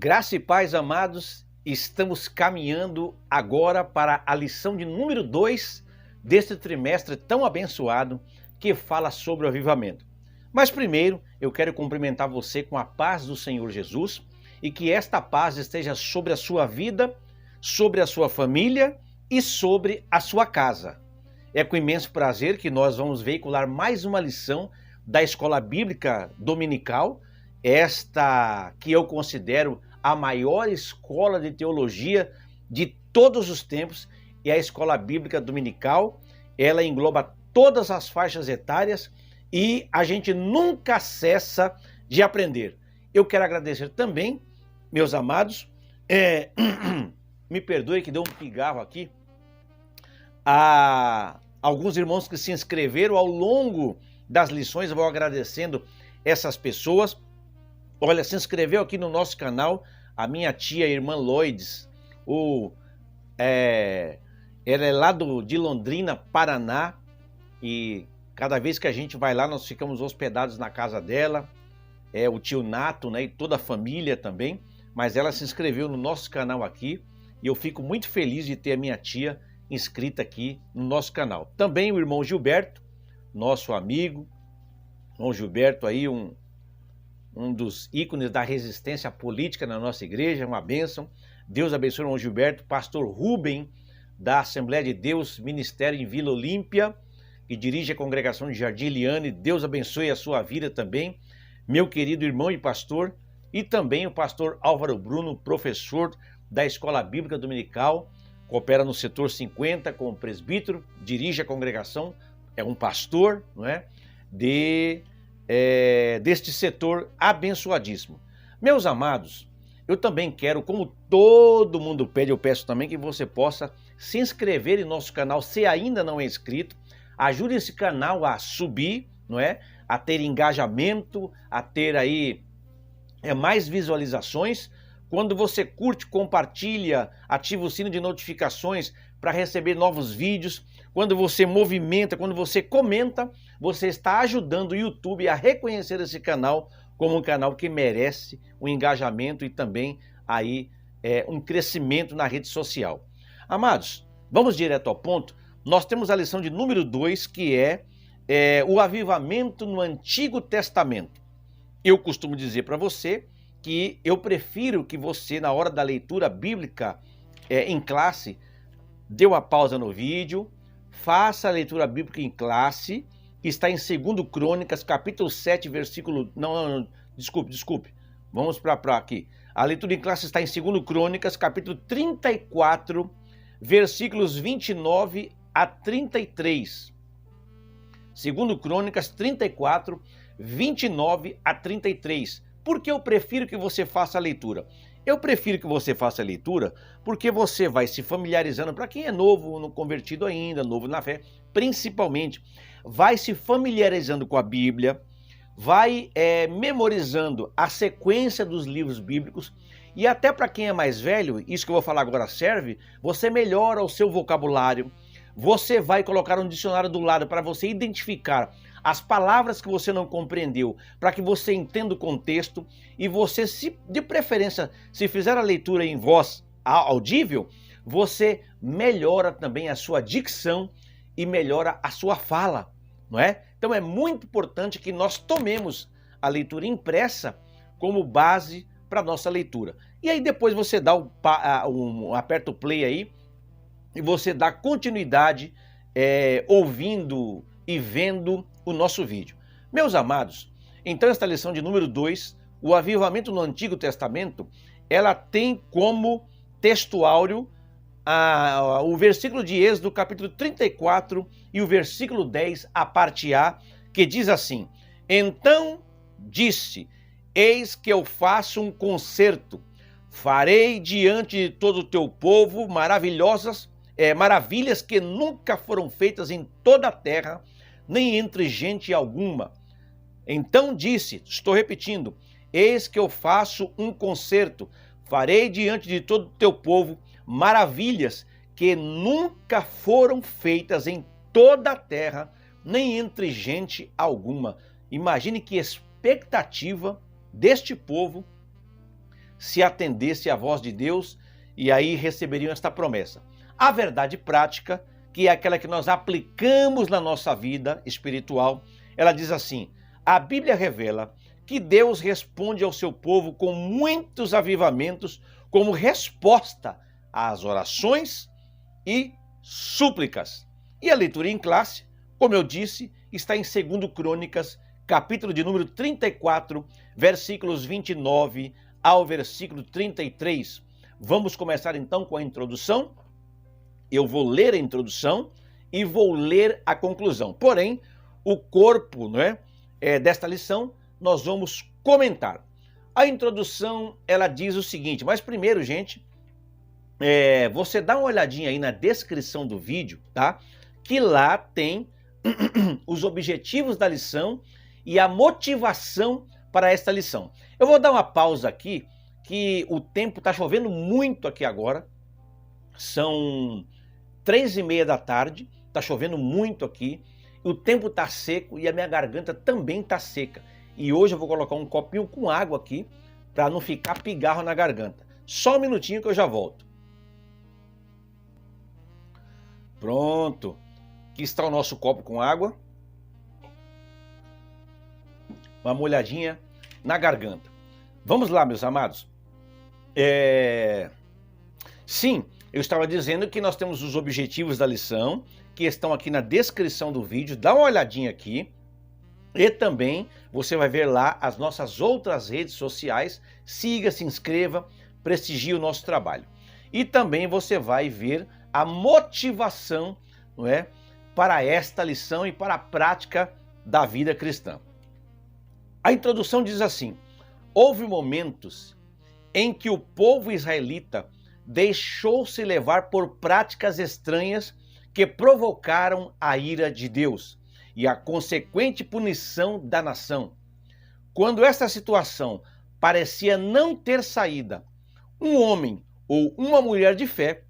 Graça e paz, amados, estamos caminhando agora para a lição de número 2 deste trimestre tão abençoado que fala sobre o avivamento. Mas primeiro, eu quero cumprimentar você com a paz do Senhor Jesus e que esta paz esteja sobre a sua vida, sobre a sua família e sobre a sua casa. É com imenso prazer que nós vamos veicular mais uma lição da Escola Bíblica Dominical, esta que eu considero a maior escola de teologia de todos os tempos, e a Escola Bíblica Dominical, ela engloba todas as faixas etárias e a gente nunca cessa de aprender. Eu quero agradecer também, meus amados, me perdoe que deu um pigarro aqui, a alguns irmãos que se inscreveram ao longo das lições. Eu vou agradecendo essas pessoas. Olha, se inscreveu aqui no nosso canal a minha tia, a irmã Loides, ela é lá de Londrina, Paraná, e cada vez que a gente vai lá, nós ficamos hospedados na casa dela, o tio Nato, né, e toda a família também, mas ela se inscreveu no nosso canal aqui, e eu fico muito feliz de ter a minha tia inscrita aqui no nosso canal. Também o irmão Gilberto, nosso amigo, irmão Gilberto aí, um dos ícones da resistência política na nossa igreja, uma bênção. Deus abençoe o irmão Gilberto, pastor Rubem, da Assembleia de Deus, Ministério em Vila Olímpia, que dirige a congregação de Jardim Eliane. Deus abençoe a sua vida também, meu querido irmão e pastor, e também o pastor Álvaro Bruno, professor da Escola Bíblica Dominical, coopera no setor 50 como presbítero, dirige a congregação, é um pastor, não é? Deste setor abençoadíssimo. Meus amados, eu também quero, como todo mundo pede, eu peço também que você possa se inscrever em nosso canal, se ainda não é inscrito. Ajude esse canal a subir, não é? A ter engajamento, a ter aí mais visualizações. Quando você curte, compartilha, ativa o sino de notificações para receber novos vídeos. Quando você movimenta, quando você comenta, você está ajudando o YouTube a reconhecer esse canal como um canal que merece um engajamento e também aí um crescimento na rede social. Amados, vamos direto ao ponto. Nós temos a lição de número 2, que é o avivamento no Antigo Testamento. Eu costumo dizer para você que eu prefiro que você, na hora da leitura bíblica em classe, dê uma pausa no vídeo, faça a leitura bíblica em classe, que está em 2 Crônicas, capítulo 7, versículo... Desculpe. Vamos para aqui. A leitura em classe está em 2 Crônicas, capítulo 34, versículos 29 a 33. 2 Crônicas 34, 29 a 33. Por que eu prefiro que você faça a leitura? Eu prefiro que você faça a leitura porque você vai se familiarizando, para quem é novo, não convertido ainda, novo na fé, principalmente, vai se familiarizando com a Bíblia, vai memorizando a sequência dos livros bíblicos, e até para quem é mais velho, isso que eu vou falar agora serve, você melhora o seu vocabulário, você vai colocar um dicionário do lado para você identificar as palavras que você não compreendeu, para que você entenda o contexto, e você, de preferência, se fizer a leitura em voz audível, você melhora também a sua dicção e melhora a sua fala, não é? Então é muito importante que nós tomemos a leitura impressa como base para a nossa leitura. E aí depois você dá aperta o play aí e você dá continuidade ouvindo e vendo o nosso vídeo. Meus amados, então esta lição de número 2, o avivamento no Antigo Testamento, ela tem como textuário o versículo de Êxodo, capítulo 34 e o versículo 10, a parte A, que diz assim: Então disse, eis que eu faço um concerto, farei diante de todo o teu povo maravilhas que nunca foram feitas em toda a terra, nem entre gente alguma. Então disse, estou repetindo, eis que eu faço um concerto, farei diante de todo o teu povo maravilhas que nunca foram feitas em toda a terra, nem entre gente alguma. Imagine que expectativa deste povo se atendesse à voz de Deus e aí receberiam esta promessa. A verdade prática, que é aquela que nós aplicamos na nossa vida espiritual, ela diz assim: a Bíblia revela que Deus responde ao seu povo com muitos avivamentos como resposta às orações e súplicas. E a leitura em classe, como eu disse, está em 2 Crônicas, capítulo de número 34, versículos 29 ao versículo 33. Vamos começar então com a introdução. Eu vou ler a introdução e vou ler a conclusão. Porém, o corpo, desta lição, nós vamos comentar. A introdução, ela diz o seguinte, mas primeiro, gente, você dá uma olhadinha aí na descrição do vídeo, tá? Que lá tem os objetivos da lição e a motivação para esta lição. Eu vou dar uma pausa aqui, que o tempo está chovendo muito aqui agora. São 3:30 da tarde, está chovendo muito aqui. O tempo está seco e a minha garganta também está seca. E hoje eu vou colocar um copinho com água aqui para não ficar pigarro na garganta. Só um minutinho que eu já volto. Pronto. Aqui está o nosso copo com água. Uma molhadinha na garganta. Vamos lá, meus amados. Sim, eu estava dizendo que nós temos os objetivos da lição, que estão aqui na descrição do vídeo. Dá uma olhadinha aqui. E também você vai ver lá as nossas outras redes sociais. Siga, se inscreva, prestigie o nosso trabalho. E também você vai ver a motivação, para esta lição e para a prática da vida cristã. A introdução diz assim: houve momentos em que o povo israelita deixou-se levar por práticas estranhas que provocaram a ira de Deus e a consequente punição da nação. Quando esta situação parecia não ter saída, um homem ou uma mulher de fé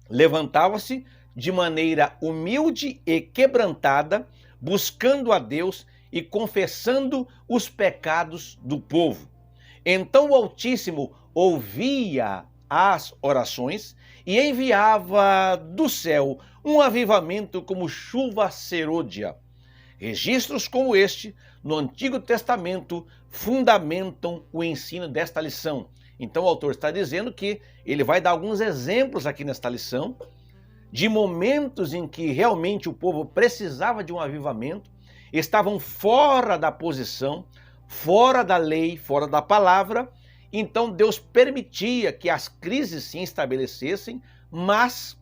levantava-se de maneira humilde e quebrantada, buscando a Deus e confessando os pecados do povo. Então o Altíssimo ouvia as orações e enviava do céu um avivamento como chuva serôdia. Registros como este, no Antigo Testamento, fundamentam o ensino desta lição. Então o autor está dizendo que ele vai dar alguns exemplos aqui nesta lição, de momentos em que realmente o povo precisava de um avivamento, estavam fora da posição, fora da lei, fora da palavra. Então Deus permitia que as crises se estabelecessem, mas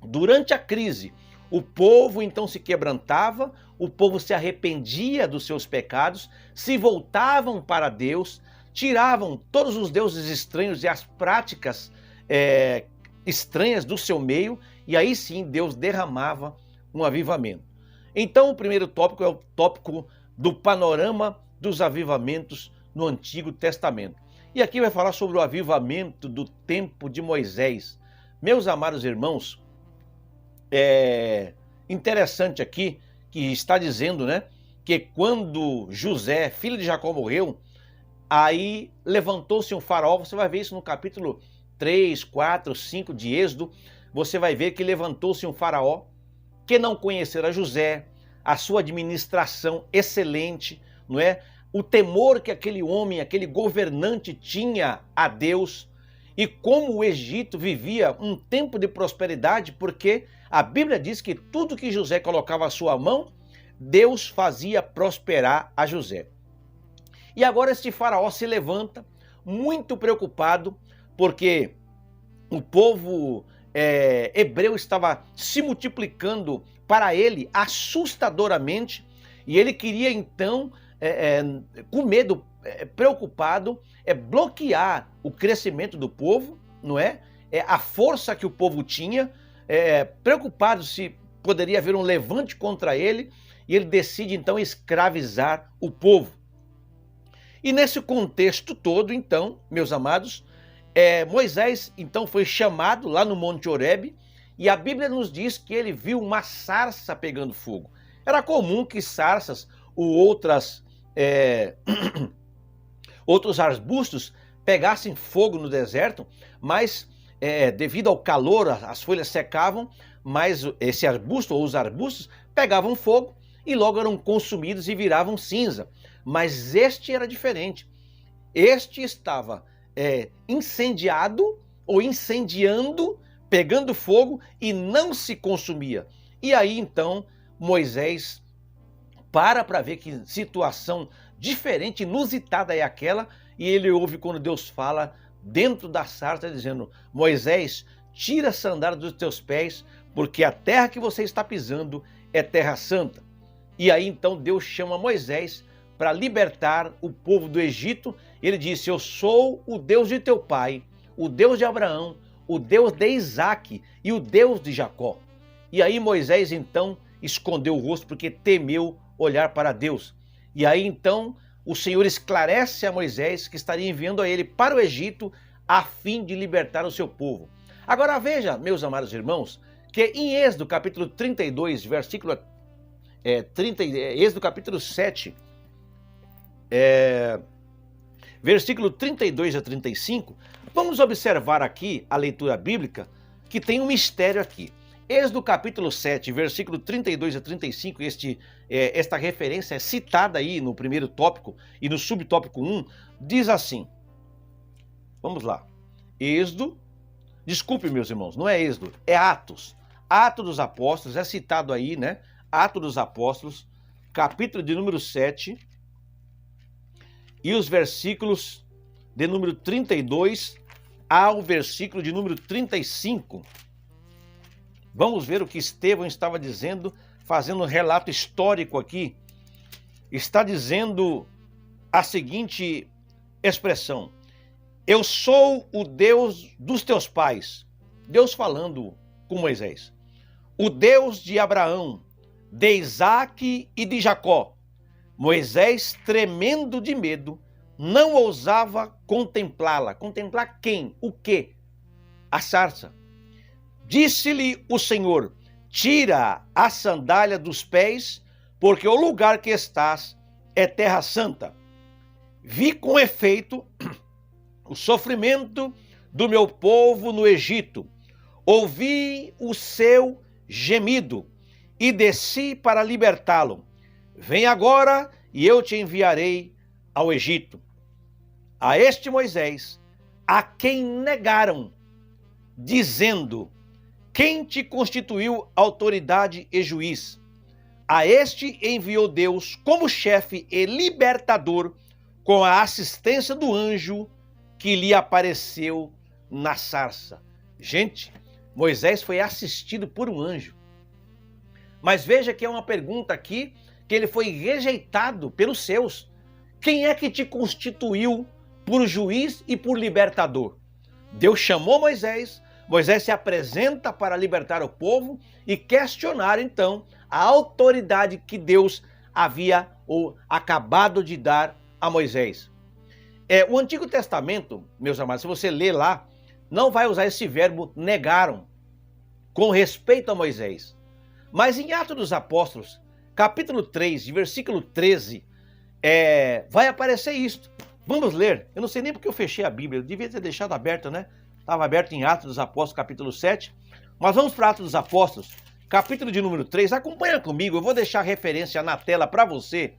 durante a crise o povo então se quebrantava, o povo se arrependia dos seus pecados, se voltavam para Deus, tiravam todos os deuses estranhos e as práticas estranhas do seu meio, e aí sim Deus derramava um avivamento. Então o primeiro tópico é o tópico do panorama dos avivamentos no Antigo Testamento. E aqui vai falar sobre o avivamento do tempo de Moisés. Meus amados irmãos, é interessante aqui que está dizendo, que quando José, filho de Jacó, morreu, aí levantou-se um faraó. Você vai ver isso no capítulo 3, 4, 5 de Êxodo. Você vai ver que levantou-se um faraó que não conhecera José, a sua administração excelente, o temor que aquele homem, aquele governante tinha a Deus, e como o Egito vivia um tempo de prosperidade, porque a Bíblia diz que tudo que José colocava à sua mão, Deus fazia prosperar a José. E agora este faraó se levanta, muito preocupado, porque o povo hebreu estava se multiplicando para ele assustadoramente, e ele queria então, com medo, preocupado, bloquear o crescimento do povo, a força que o povo tinha, preocupado se poderia haver um levante contra ele, e ele decide então escravizar o povo. E nesse contexto todo, então, meus amados, Moisés então foi chamado lá no Monte Horebe, e a Bíblia nos diz que ele viu uma sarça pegando fogo. Era comum que sarças ou outros arbustos pegassem fogo no deserto, mas devido ao calor as folhas secavam, mas esse arbusto ou os arbustos pegavam fogo e logo eram consumidos e viravam cinza. Mas este era diferente. Este estava incendiado ou incendiando, pegando fogo e não se consumia. E aí então Moisés para ver que situação diferente, inusitada é aquela, e ele ouve quando Deus fala dentro da sarça dizendo: Moisés, tira a sandália dos teus pés, porque a terra que você está pisando é terra santa. E aí então Deus chama Moisés para libertar o povo do Egito. Ele disse: eu sou o Deus de teu pai, o Deus de Abraão, o Deus de Isaque e o Deus de Jacó. E aí Moisés então escondeu o rosto porque temeu olhar para Deus. E aí então o Senhor esclarece a Moisés que estaria enviando a ele para o Egito a fim de libertar o seu povo. Agora veja, meus amados irmãos, que em Êxodo capítulo 32, versículo 7, versículo 32 a 35, vamos observar aqui a leitura bíblica que tem um mistério aqui. Êxodo capítulo 7, versículo 32 a 35, esta referência é citada aí no primeiro tópico e no subtópico 1, diz assim, vamos lá, desculpe meus irmãos, não é Êxodo, é Atos dos Apóstolos, é citado aí, né? Atos dos Apóstolos, capítulo de número 7, e os versículos de número 32 ao versículo de número 35. Vamos ver o que Estevão estava dizendo, fazendo um relato histórico aqui. Está dizendo a seguinte expressão: eu sou o Deus dos teus pais. Deus falando com Moisés. O Deus de Abraão, de Isaque e de Jacó. Moisés, tremendo de medo, não ousava contemplá-la. Contemplar quem? O quê? A sarça. Disse-lhe o Senhor: tira a sandália dos pés, porque o lugar que estás é terra santa. Vi com efeito o sofrimento do meu povo no Egito. Ouvi o seu gemido e desci para libertá-lo. Vem agora e eu te enviarei ao Egito. A este Moisés, a quem negaram, dizendo: quem te constituiu autoridade e juiz? A este enviou Deus como chefe e libertador, com a assistência do anjo que lhe apareceu na sarça. Gente, Moisés foi assistido por um anjo. Mas veja que é uma pergunta aqui, que ele foi rejeitado pelos seus. Quem é que te constituiu por juiz e por libertador? Deus chamou Moisés, Moisés se apresenta para libertar o povo e questionar então a autoridade que Deus havia acabado de dar a Moisés. O Antigo Testamento, meus amados, se você ler lá, não vai usar esse verbo negaram com respeito a Moisés. Mas em Atos dos Apóstolos, capítulo 3, versículo 13, vai aparecer isto. Vamos ler. Eu não sei nem porque eu fechei a Bíblia, eu devia ter deixado aberta, né? Estava aberto em Atos dos Apóstolos, capítulo 7. Mas vamos para Atos dos Apóstolos, capítulo de número 3. Acompanha comigo, eu vou deixar a referência na tela para você.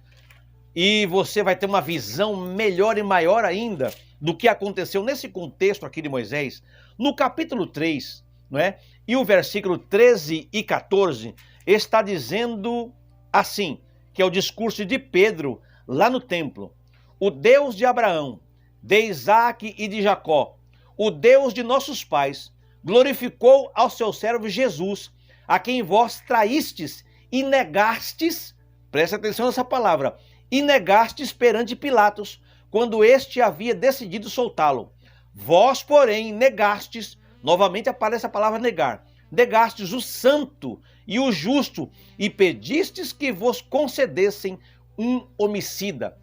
E você vai ter uma visão melhor e maior ainda do que aconteceu nesse contexto aqui de Moisés. No capítulo 3, não é? E o versículo 13 e 14 está dizendo assim, que é o discurso de Pedro lá no templo. O Deus de Abraão, de Isaque e de Jacó, o Deus de nossos pais, glorificou ao seu servo Jesus, a quem vós traístes e negastes, presta atenção nessa palavra, e negastes perante Pilatos, quando este havia decidido soltá-lo. Vós, porém, negastes, novamente aparece a palavra negar, negastes o santo e o justo, e pedistes que vos concedessem um homicida.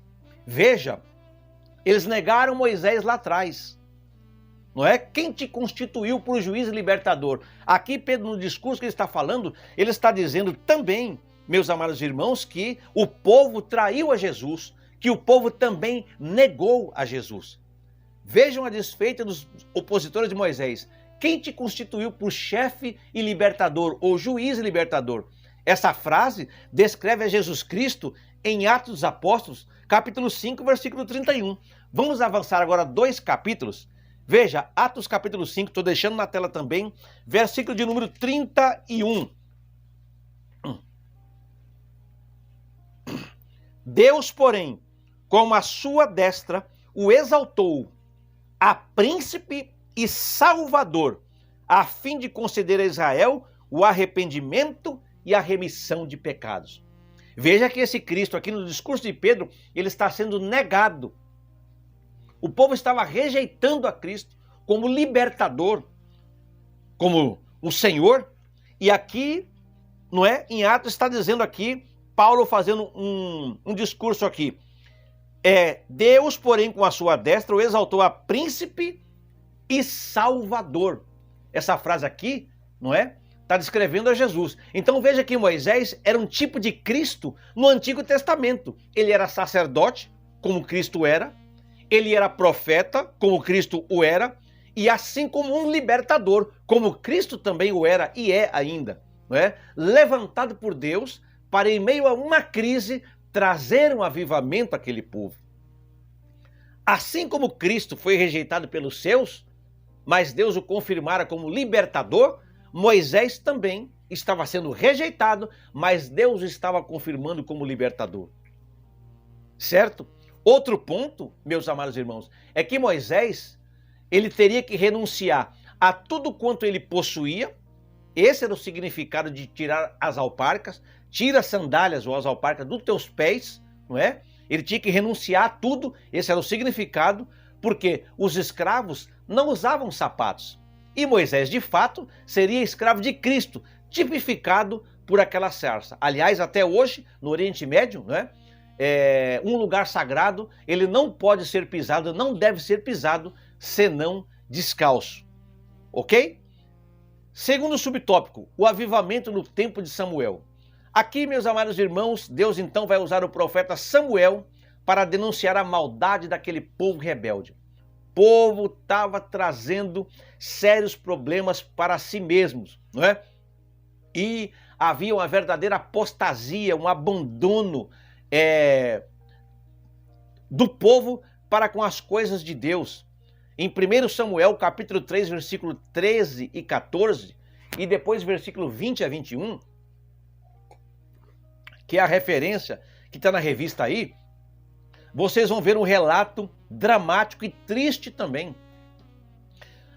Veja, eles negaram Moisés lá atrás. Não é? Quem te constituiu por juiz e libertador? Aqui Pedro, no discurso que ele está falando, ele está dizendo também, meus amados irmãos, que o povo traiu a Jesus, que o povo também negou a Jesus. Vejam a desfeita dos opositores de Moisés. Quem te constituiu por chefe e libertador, ou juiz e libertador? Essa frase descreve a Jesus Cristo em Atos dos Apóstolos, capítulo 5, versículo 31. Vamos avançar agora 2 capítulos. Veja, Atos capítulo 5, estou deixando na tela também, versículo de número 31. Deus, porém, com a sua destra, o exaltou a príncipe e salvador, a fim de conceder a Israel o arrependimento e a remissão de pecados. Veja que esse Cristo aqui no discurso de Pedro, ele está sendo negado. O povo estava rejeitando a Cristo como libertador, como o Senhor. E aqui, não é? Em Atos está dizendo aqui, Paulo fazendo um discurso aqui. Deus, porém, com a sua destra, o exaltou a príncipe e salvador. Essa frase aqui, não é? Está descrevendo a Jesus. Então veja que Moisés era um tipo de Cristo no Antigo Testamento. Ele era sacerdote, como Cristo era. Ele era profeta, como Cristo o era. E assim como um libertador, como Cristo também o era e é ainda. Não é? Levantado por Deus para, em meio a uma crise, trazer um avivamento àquele povo. Assim como Cristo foi rejeitado pelos seus, mas Deus o confirmara como libertador, Moisés também estava sendo rejeitado, mas Deus o estava confirmando como libertador. Certo? Outro ponto, meus amados irmãos, é que Moisés, ele teria que renunciar a tudo quanto ele possuía. Esse era o significado de tirar as alparcas. Tira as sandálias ou as alparcas dos teus pés, não é? Ele tinha que renunciar a tudo. Esse era o significado, porque os escravos não usavam sapatos. E Moisés, de fato, seria escravo de Cristo, tipificado por aquela sarça. Aliás, até hoje, no Oriente Médio, não é? Um lugar sagrado, ele não pode ser pisado, não deve ser pisado, senão descalço. Ok? Segundo subtópico, o avivamento no tempo de Samuel. Aqui, meus amados irmãos, Deus então vai usar o profeta Samuel para denunciar a maldade daquele povo rebelde. O povo estava trazendo sérios problemas para si mesmos, não é? E havia uma verdadeira apostasia, um abandono do povo para com as coisas de Deus. Em 1 Samuel, capítulo 3, versículo 13 e 14, e depois versículo 20 a 21, que é a referência que está na revista aí, vocês vão ver um relato dramático e triste também.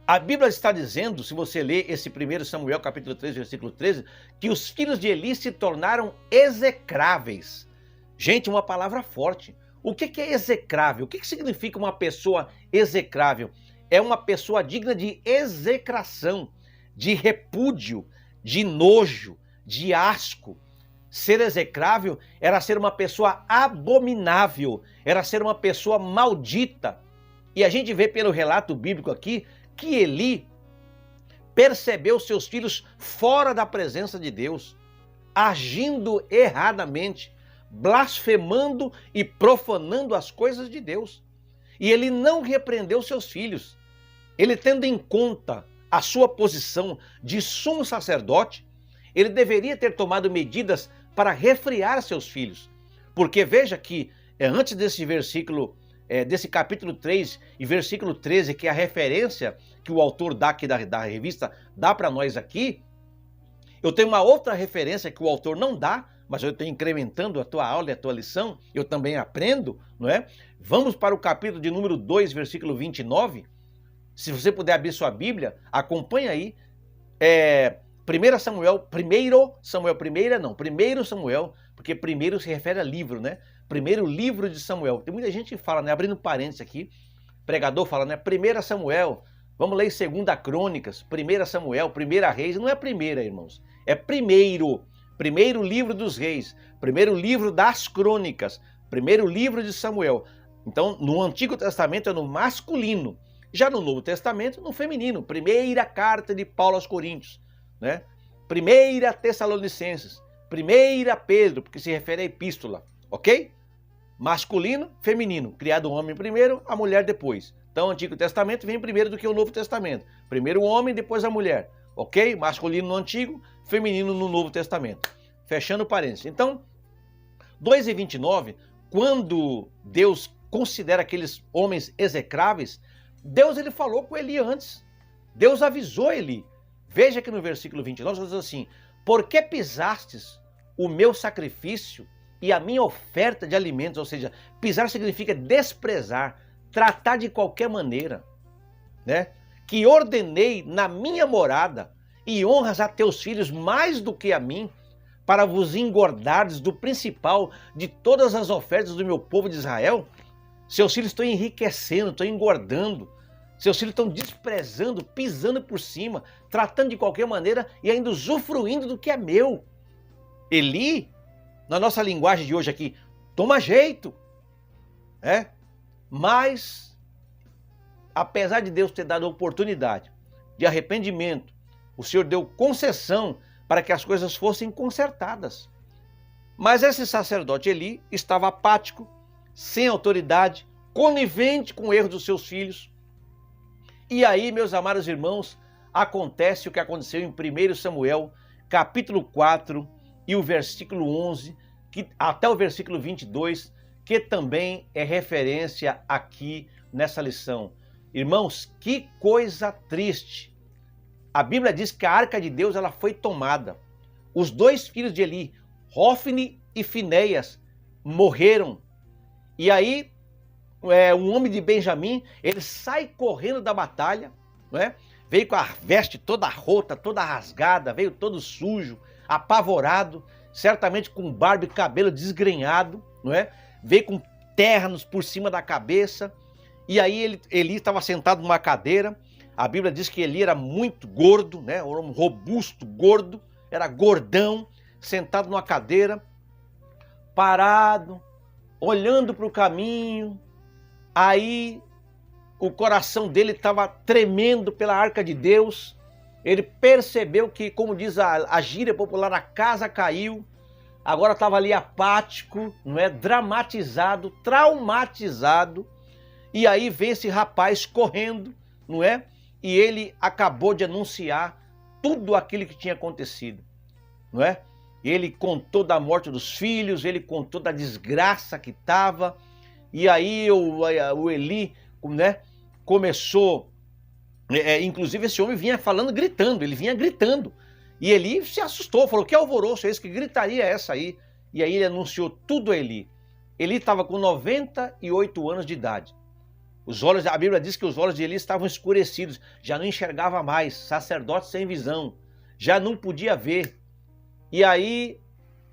A Bíblia está dizendo, se você ler esse 1 Samuel, capítulo 3, versículo 13, que os filhos de Eli se tornaram execráveis. Gente, uma palavra forte. O que é execrável? O que significa uma pessoa execrável? É uma pessoa digna de execração, de repúdio, de nojo, de asco. Ser execrável era ser uma pessoa abominável, era ser uma pessoa maldita. E a gente vê pelo relato bíblico aqui que Eli percebeu seus filhos fora da presença de Deus, agindo erradamente, blasfemando e profanando as coisas de Deus. E ele não repreendeu seus filhos. Ele, tendo em conta a sua posição de sumo sacerdote, ele deveria ter tomado medidas para refrear seus filhos. Porque veja que antes desse versículo, desse capítulo 3 e versículo 13, que é a referência que o autor dá aqui da revista, dá para nós aqui, eu tenho uma outra referência que o autor não dá, mas eu estou incrementando a tua aula e a tua lição, eu também aprendo, não é? Vamos para o capítulo de número 2, versículo 29. Se você puder abrir sua Bíblia, acompanha aí. 1 Samuel, porque primeiro se refere a livro, né? Primeiro livro de Samuel. Tem muita gente que fala, né? Abrindo parênteses aqui, pregador fala, né? 1 Samuel, vamos ler 2 Crônicas, 1 Samuel, 1 Reis, não é primeira, irmãos. É primeiro livro dos reis, primeiro livro das crônicas, primeiro livro de Samuel. Então, no Antigo Testamento é no masculino, já no Novo Testamento no feminino. Primeira carta de Paulo aos Coríntios, né? Primeira Tessalonicenses, 1 Pedro, porque se refere à epístola, ok? masculino, feminino, criado o homem primeiro, a mulher depois. Então o Antigo Testamento vem primeiro do que o Novo Testamento. Primeiro o homem, depois a mulher, ok? Masculino no Antigo, feminino no Novo Testamento. Fechando parênteses. Então, 2:29, quando Deus considera aqueles homens execráveis, Deus ele falou com Eli antes. Deus avisou Eli. Veja que no versículo 29 diz assim: por que pisastes o meu sacrifício e a minha oferta de alimentos? Ou seja, pisar significa desprezar, tratar de qualquer maneira, né? Que ordenei na minha morada, e honras a teus filhos mais do que a mim, para vos engordardes do principal de todas as ofertas do meu povo de Israel. Seus filhos estão enriquecendo, estão engordando. Seus filhos estão desprezando, pisando por cima, tratando de qualquer maneira e ainda usufruindo do que é meu. Eli, na nossa linguagem de hoje aqui, toma jeito, né? Mas, apesar de Deus ter dado a oportunidade de arrependimento, o Senhor deu concessão para que as coisas fossem consertadas. Mas esse sacerdote Eli estava apático, sem autoridade, conivente com o erro dos seus filhos. E aí, meus amados irmãos, acontece o que aconteceu em 1 Samuel, capítulo 4 e o versículo 11, até o versículo 22, que também é referência aqui nessa lição. Irmãos, que coisa triste. A Bíblia diz que a arca de Deus ela foi tomada. Os dois filhos de Eli, Hofni e Finéias, morreram. E aí, um homem de Benjamim, ele sai correndo da batalha, não é? Veio com a veste toda rota, toda rasgada, veio todo sujo, apavorado, certamente com barba e cabelo desgrenhado, não é? Veio com ternos por cima da cabeça. E aí Eli estava sentado numa cadeira. A Bíblia diz que Eli era muito gordo, né? Um robusto, gordo, era gordão, sentado numa cadeira, parado, olhando para o caminho. Aí o coração dele estava tremendo pela arca de Deus. Ele percebeu que, como diz a gíria popular, a casa caiu. Agora estava ali apático, não é? Dramatizado, traumatizado. E aí vem esse rapaz correndo, não é? E ele acabou de anunciar tudo aquilo que tinha acontecido, não é? Ele contou da morte dos filhos, ele contou da desgraça que estava. E aí o Eli, né, começou, inclusive esse homem vinha falando, gritando, ele vinha gritando. E Eli se assustou, falou: que alvoroço é esse, que gritaria é essa aí? E aí ele anunciou tudo a Eli. Eli estava com 98 anos de idade. A Bíblia diz que os olhos de Eli estavam escurecidos, já não enxergava mais, sacerdote sem visão, já não podia ver. E aí,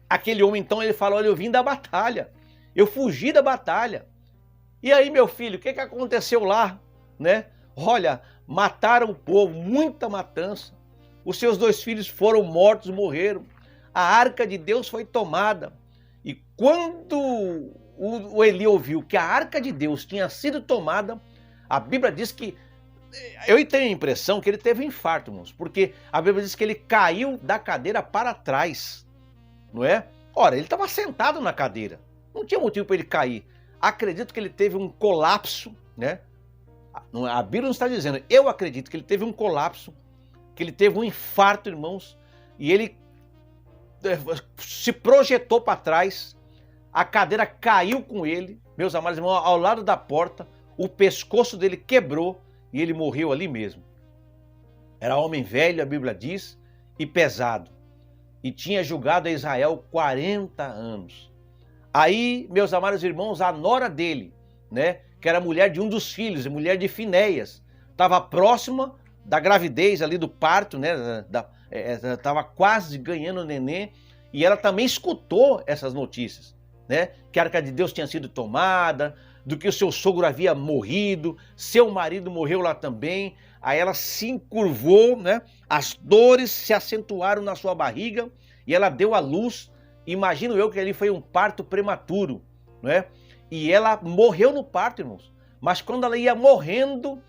aquele homem então, ele falou: olha, eu vim da batalha, eu fugi da batalha. E aí, meu filho, o que aconteceu lá, né? Olha, mataram o povo, muita matança. Os seus 2 filhos foram mortos, morreram. A arca de Deus foi tomada. E quando o Eli ouviu que a arca de Deus tinha sido tomada, a Bíblia diz que, eu tenho a impressão que ele teve um infarto, irmãos, porque a Bíblia diz que ele caiu da cadeira para trás, não é? Ora, ele estava sentado na cadeira, não tinha motivo para ele cair. Acredito que ele teve um colapso, né? A Bíblia não está dizendo, eu acredito que ele teve um colapso, que ele teve um infarto, irmãos, e ele se projetou para trás, a cadeira caiu com ele, meus amados irmãos, ao lado da porta, o pescoço dele quebrou e ele morreu ali mesmo. Era homem velho, a Bíblia diz, e pesado, e tinha julgado a Israel 40 anos. Aí, meus amados irmãos, a nora dele, né, que era mulher de um dos filhos, mulher de Finéias, estava próxima da gravidez ali do parto, né, estava quase ganhando o neném, e ela também escutou essas notícias, né, que a arca de Deus tinha sido tomada, do que o seu sogro havia morrido, seu marido morreu lá também. Aí ela se encurvou, né, as dores se acentuaram na sua barriga e ela deu à luz. Imagino eu que ali foi um parto prematuro, né? E ela morreu no parto, irmãos. Mas quando ela ia morrendo,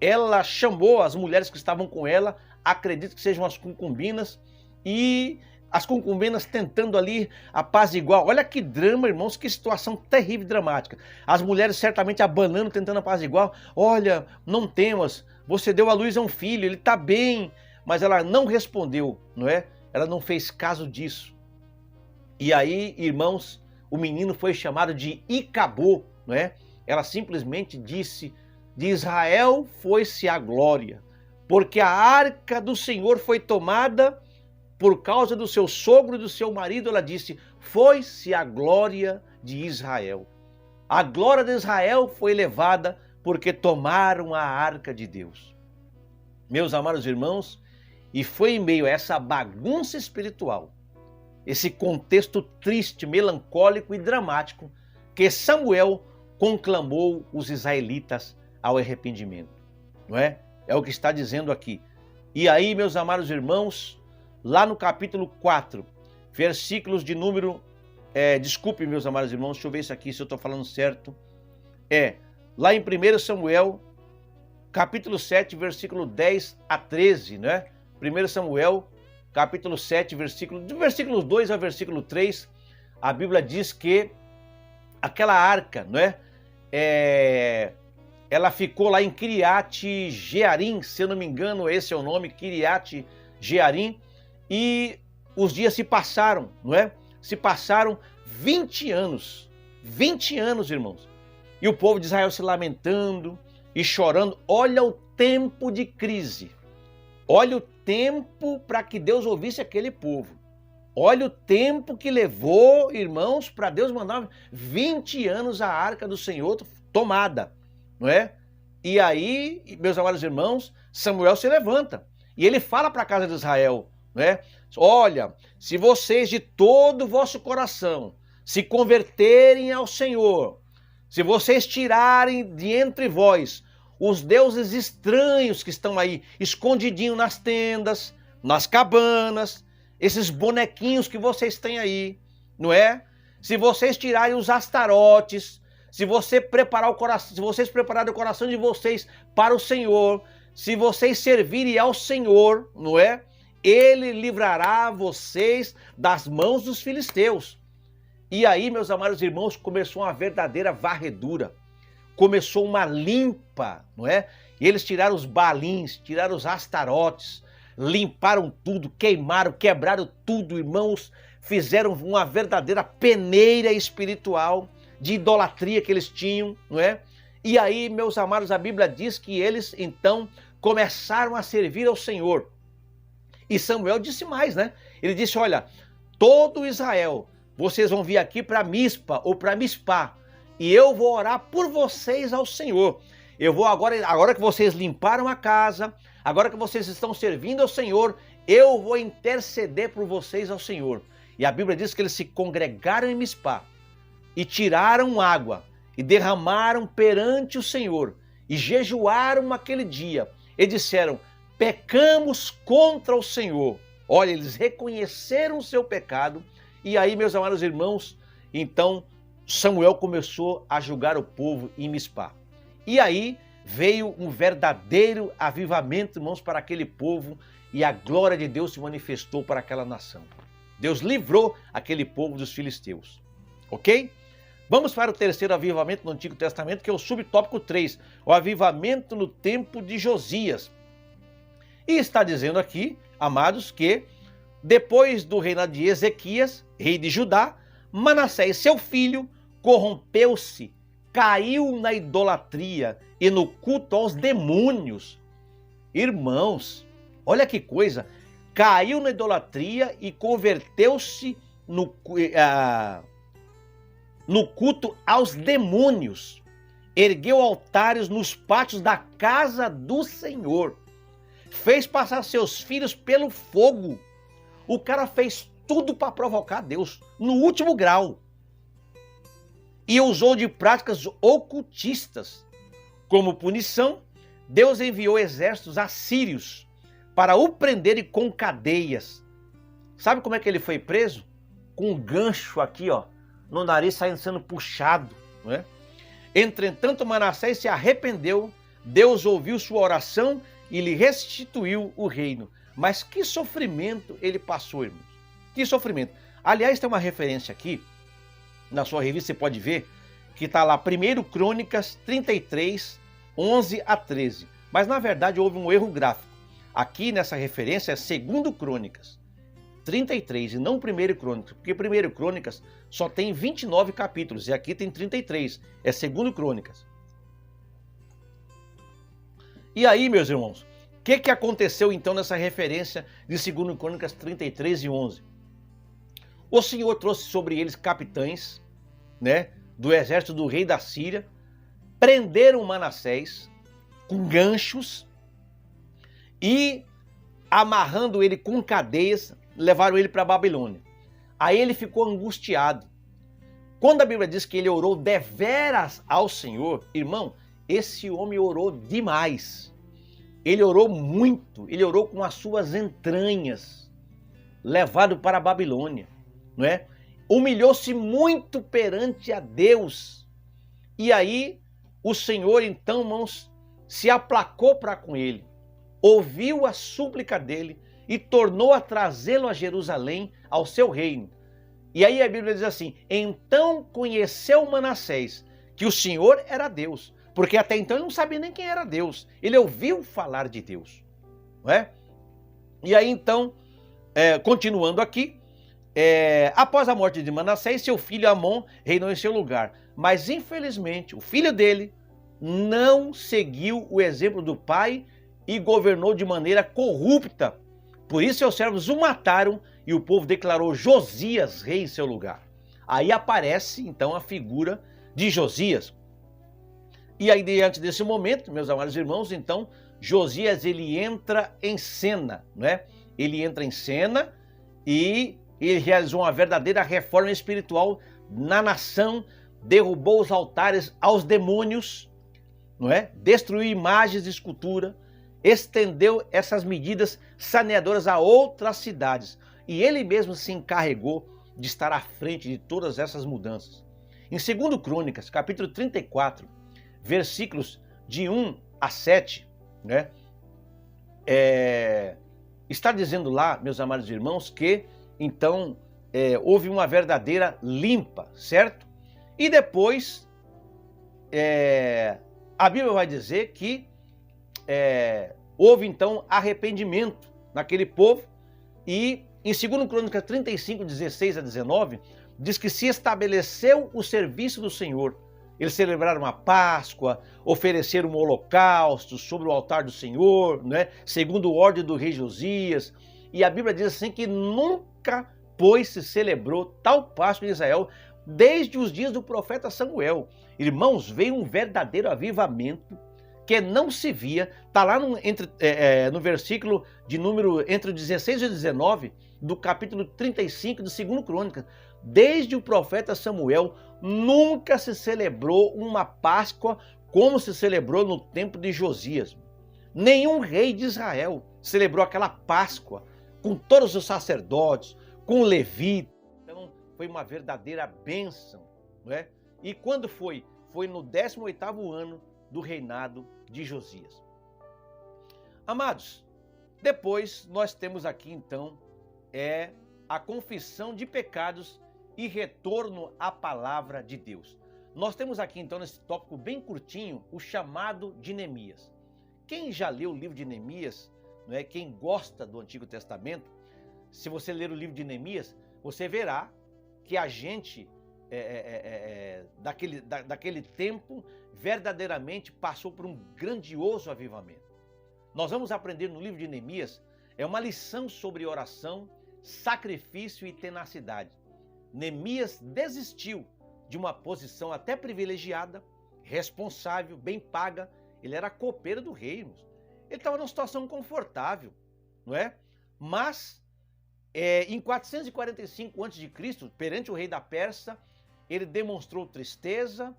ela chamou as mulheres que estavam com ela, acredito que sejam as concubinas, e as concubinas tentando ali apaziguar. Olha que drama, irmãos, que situação terrível e dramática. As mulheres certamente abanando, tentando apaziguar. Olha, não temas, você deu à luz a um filho, ele está bem. Mas ela não respondeu, não é? Ela não fez caso disso. E aí, irmãos, o menino foi chamado de Icabô, não é? Ela simplesmente disse: de Israel foi-se a glória, porque a arca do Senhor foi tomada por causa do seu sogro e do seu marido. Ela disse: foi-se a glória de Israel. A glória de Israel foi levada porque tomaram a arca de Deus. Meus amados irmãos, e foi em meio a essa bagunça espiritual, esse contexto triste, melancólico e dramático, que Samuel conclamou os israelitas ao arrependimento, não é? É o que está dizendo aqui. E aí, meus amados irmãos, lá no capítulo 4, versículos de número... desculpe, meus amados irmãos, deixa eu ver isso aqui, se eu estou falando certo. Lá em 1 Samuel, capítulo 7, versículo 10 a 13, né? 1 Samuel, capítulo 7, do versículo 2 ao versículo 3, a Bíblia diz que aquela arca, não é? Ela ficou lá em Kiriat Jearim, se eu não me engano, esse é o nome, Kiriat Jearim, e os dias se passaram, não é? Se passaram 20 anos, irmãos, e o povo de Israel se lamentando e chorando. Olha o tempo de crise, olha o tempo para que Deus ouvisse aquele povo. Olha o tempo que levou, irmãos, para Deus mandar 20 anos a arca do Senhor tomada, não é? E aí, meus amados irmãos, Samuel se levanta e ele fala para a casa de Israel, não é? Olha, se vocês de todo o vosso coração se converterem ao Senhor, se vocês tirarem de entre vós os deuses estranhos que estão aí, escondidinho nas tendas, nas cabanas, esses bonequinhos que vocês têm aí, não é? Se vocês tirarem os astarotes, se vocês prepararem o coração de vocês para o Senhor, se vocês servirem ao Senhor, não é? Ele livrará vocês das mãos dos filisteus. E aí, meus amados irmãos, começou uma verdadeira varredura. Começou uma limpa, não é? E eles tiraram os balins, tiraram os astarotes, limparam tudo, queimaram, quebraram tudo, irmãos. Fizeram uma verdadeira peneira espiritual de idolatria que eles tinham, não é? E aí, meus amados, a Bíblia diz que eles, então, começaram a servir ao Senhor. E Samuel disse mais, né? Ele disse: olha, todo Israel, vocês vão vir aqui para Mispa ou para Mispá, e eu vou orar por vocês ao Senhor. Eu vou agora que vocês limparam a casa, agora que vocês estão servindo ao Senhor, eu vou interceder por vocês ao Senhor. E a Bíblia diz que eles se congregaram em Mispá e tiraram água e derramaram perante o Senhor e jejuaram aquele dia e disseram: pecamos contra o Senhor. Olha, eles reconheceram o seu pecado. E aí, meus amados irmãos, então Samuel começou a julgar o povo em Mispá. E aí veio um verdadeiro avivamento, irmãos, para aquele povo, e a glória de Deus se manifestou para aquela nação. Deus livrou aquele povo dos filisteus. Ok? Vamos para o terceiro avivamento no Antigo Testamento, que é o subtópico 3, o avivamento no tempo de Josias. E está dizendo aqui, amados, que depois do reinado de Ezequias, rei de Judá, Manassés, seu filho, corrompeu-se, caiu na idolatria e no culto aos demônios. Irmãos, olha que coisa, caiu na idolatria e converteu-se no culto aos demônios. Ergueu altares nos pátios da casa do Senhor. Fez passar seus filhos pelo fogo. O cara fez tudo para provocar Deus, no último grau. E usou de práticas ocultistas. Como punição, Deus enviou exércitos assírios para o prenderem com cadeias. Sabe como é que ele foi preso? Com um gancho aqui, ó, no nariz, sendo puxado, não é? Entretanto, Manassés se arrependeu, Deus ouviu sua oração e lhe restituiu o reino. Mas que sofrimento ele passou, irmãos. de sofrimento. Aliás, tem uma referência aqui, na sua revista você pode ver, que está lá 1 Crônicas 33, 11 a 13. Mas na verdade houve um erro gráfico. Aqui nessa referência é 2 Crônicas 33 e não 1 Crônicas, porque 1 Crônicas só tem 29 capítulos e aqui tem 33, é 2 Crônicas. E aí, meus irmãos, o que aconteceu então nessa referência de 2 Crônicas 33 e 11? O Senhor trouxe sobre eles capitães, né, do exército do rei da Síria, prenderam Manassés com ganchos e, amarrando ele com cadeias, levaram ele para a Babilônia. Aí ele ficou angustiado. Quando a Bíblia diz que ele orou deveras ao Senhor, irmão, esse homem orou demais. Ele orou muito, ele orou com as suas entranhas, levado para a Babilônia, não é? Humilhou-se muito perante a Deus. E aí o Senhor, então, irmãos, se aplacou para com ele, ouviu a súplica dele e tornou a trazê-lo a Jerusalém, ao seu reino. E aí a Bíblia diz assim: então conheceu Manassés que o Senhor era Deus, porque até então ele não sabia nem quem era Deus, ele ouviu falar de Deus, não é? E aí então, continuando aqui, após a morte de Manassés, seu filho Amon reinou em seu lugar, mas infelizmente o filho dele não seguiu o exemplo do pai e governou de maneira corrupta. Por isso seus servos o mataram e o povo declarou Josias rei em seu lugar. Aí aparece então a figura de Josias. E aí diante desse momento, meus amados irmãos, então Josias ele entra em cena, né? Ele entra em cena e ele realizou uma verdadeira reforma espiritual na nação, derrubou os altares aos demônios, não é? Destruiu imagens de escultura, estendeu essas medidas saneadoras a outras cidades. E ele mesmo se encarregou de estar à frente de todas essas mudanças. Em 2 Crônicas, capítulo 34, versículos de 1 a 7, né? Está dizendo lá, meus amados irmãos, que então houve uma verdadeira limpa, certo? E depois a Bíblia vai dizer que houve então arrependimento naquele povo, e em 2 Crônicas 35, 16 a 19, diz que se estabeleceu o serviço do Senhor. Eles celebraram a Páscoa, ofereceram um holocausto sobre o altar do Senhor, né? Segundo ordem do rei Josias. E a Bíblia diz assim que nunca, pois, se celebrou tal Páscoa em Israel desde os dias do profeta Samuel. Irmãos, veio um verdadeiro avivamento que não se via, está lá no versículo de número entre 16 e 19 do capítulo 35 de 2 Crônicas. Desde o profeta Samuel, nunca se celebrou uma Páscoa como se celebrou no tempo de Josias. Nenhum rei de Israel celebrou aquela Páscoa com todos os sacerdotes, com o Levi. Então, foi uma verdadeira bênção, não é? E quando foi? Foi no 18º ano do reinado de Josias. Amados, depois nós temos aqui então a confissão de pecados e retorno à palavra de Deus. Nós temos aqui então nesse tópico bem curtinho o chamado de Neemias. Quem já leu o livro de Neemias, não é? Quem gosta do Antigo Testamento, se você ler o livro de Neemias, você verá que a gente daquele tempo verdadeiramente passou por um grandioso avivamento. Nós vamos aprender no livro de Neemias uma lição sobre oração, sacrifício e tenacidade. Neemias desistiu de uma posição até privilegiada, responsável, bem paga. Ele era copeiro do rei. Ele estava numa situação confortável, não é? Mas em 445 a.C., perante o rei da Pérsia, ele demonstrou tristeza,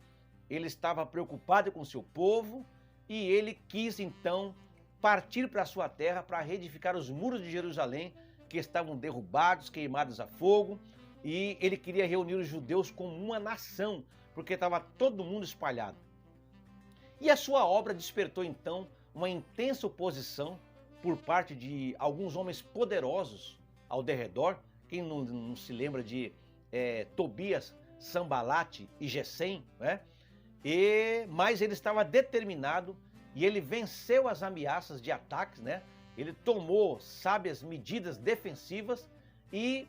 ele estava preocupado com seu povo e ele quis então partir para a sua terra para reedificar os muros de Jerusalém que estavam derrubados, queimados a fogo, e ele queria reunir os judeus como uma nação, porque estava todo mundo espalhado. E a sua obra despertou então uma intensa oposição por parte de alguns homens poderosos ao derredor, quem não se lembra de Tobias, Sambalate e Gesem, né? Mas ele estava determinado e ele venceu as ameaças de ataques, né? Ele tomou sábias medidas defensivas e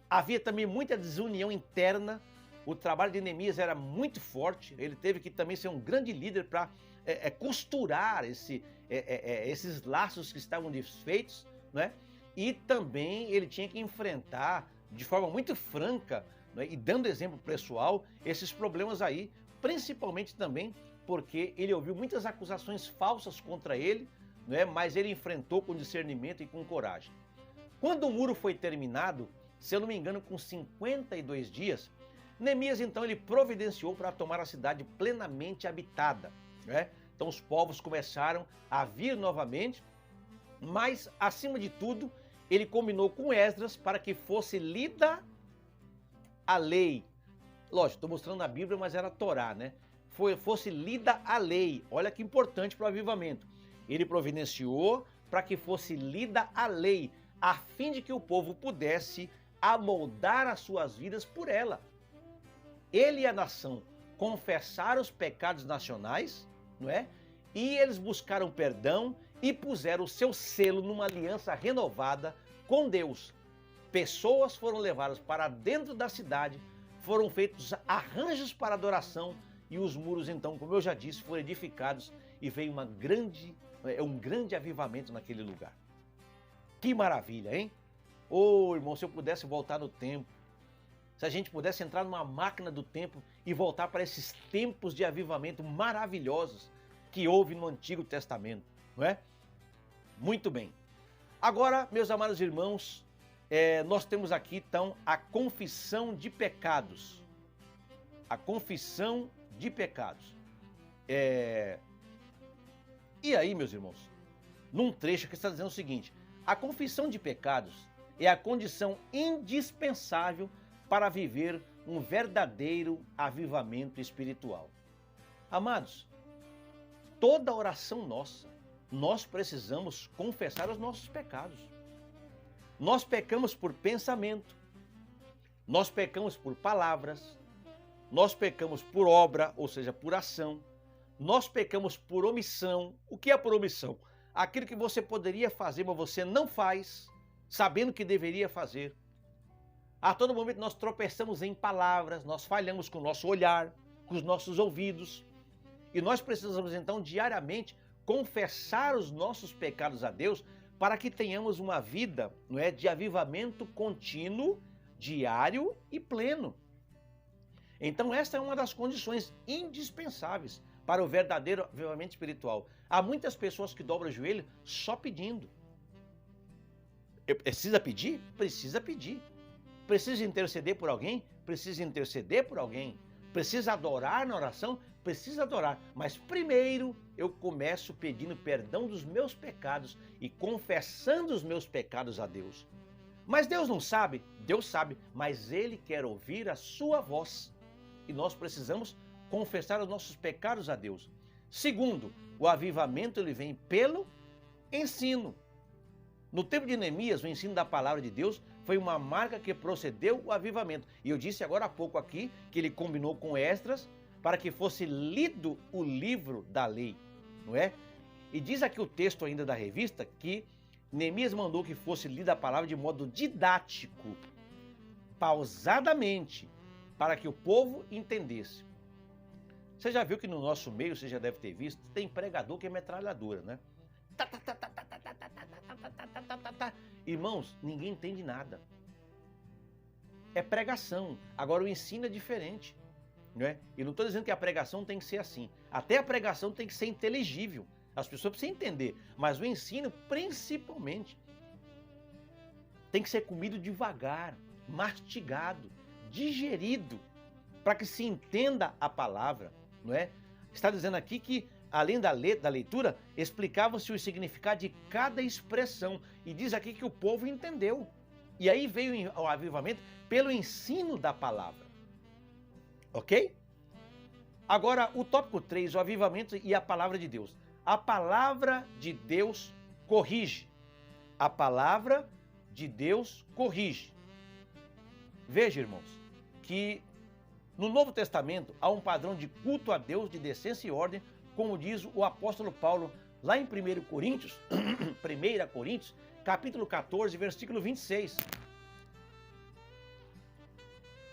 havia também muita desunião interna. O trabalho de Neemias era muito forte, ele teve que também ser um grande líder para costurar esses laços que estavam desfeitos, né? E também ele tinha que enfrentar de forma muito franca, né, e dando exemplo pessoal, esses problemas aí, principalmente também porque ele ouviu muitas acusações falsas contra ele, né, mas ele enfrentou com discernimento e com coragem. Quando o muro foi terminado, se eu não me engano, com 52 dias, Neemias então ele providenciou para tomar a cidade plenamente habitada, né? Então os povos começaram a vir novamente, mas acima de tudo, ele combinou com Esdras para que fosse lida a lei. Lógico, estou mostrando a Bíblia, mas era a Torá, né? Fosse lida a lei. Olha que importante para o avivamento. Ele providenciou para que fosse lida a lei, a fim de que o povo pudesse amoldar as suas vidas por ela. Ele e a nação confessaram os pecados nacionais, não é? E eles buscaram perdão e puseram o seu selo numa aliança renovada com Deus. Pessoas foram levadas para dentro da cidade, foram feitos arranjos para adoração e os muros então, como eu já disse, foram edificados e veio um grande avivamento naquele lugar. Que maravilha, hein? Ô, irmão, se eu pudesse voltar no tempo, se a gente pudesse entrar numa máquina do tempo e voltar para esses tempos de avivamento maravilhosos que houve no Antigo Testamento, não é? Muito bem. Agora, meus amados irmãos, nós temos aqui então a confissão de pecados. A confissão de pecados. E aí, meus irmãos, num trecho que está dizendo o seguinte: a confissão de pecados é a condição indispensável para viver um verdadeiro avivamento espiritual. Amados, toda oração nossa, nós precisamos confessar os nossos pecados. Nós pecamos por pensamento, nós pecamos por palavras, nós pecamos por obra, ou seja, por ação, nós pecamos por omissão. O que é por omissão? Aquilo que você poderia fazer, mas você não faz, sabendo que deveria fazer. A todo momento nós tropeçamos em palavras, nós falhamos com o nosso olhar, com os nossos ouvidos. E nós precisamos então diariamente confessar os nossos pecados a Deus para que tenhamos uma vida, não é, de avivamento contínuo, diário e pleno. Então esta é uma das condições indispensáveis para o verdadeiro avivamento espiritual. Há muitas pessoas que dobram o joelho só pedindo. Precisa pedir? Precisa pedir. Precisa interceder por alguém? Precisa interceder por alguém. Precisa adorar na oração? Precisa adorar. Mas primeiro eu começo pedindo perdão dos meus pecados e confessando os meus pecados a Deus. Mas Deus não sabe? Deus sabe, mas Ele quer ouvir a sua voz. E nós precisamos confessar os nossos pecados a Deus. Segundo, o avivamento ele vem pelo ensino. No tempo de Neemias, o ensino da palavra de Deus foi uma marca que procedeu o avivamento. E eu disse agora há pouco aqui que ele combinou com Esdras para que fosse lido o livro da lei, não é? E diz aqui o texto ainda da revista que Neemias mandou que fosse lida a palavra de modo didático, pausadamente, para que o povo entendesse. Você já viu que no nosso meio, você já deve ter visto, tem pregador que é metralhadora, né? Irmãos, ninguém entende nada. É pregação. Agora o ensino é diferente, não é? E não estou dizendo que a pregação tem que ser assim. Até a pregação tem que ser inteligível. As pessoas precisam entender. Mas o ensino, principalmente, tem que ser comido devagar, mastigado, digerido, para que se entenda a palavra, não é? Está dizendo aqui que, além da leitura, explicava-se o significado de cada expressão. E diz aqui que o povo entendeu. E aí veio o avivamento pelo ensino da palavra. Ok? Agora, o tópico 3, o avivamento e a palavra de Deus. A palavra de Deus corrige. A palavra de Deus corrige. Veja, irmãos, que no Novo Testamento há um padrão de culto a Deus, de decência e ordem, como diz o apóstolo Paulo, lá em 1 Coríntios, 1 Coríntios, capítulo 14, versículo 26.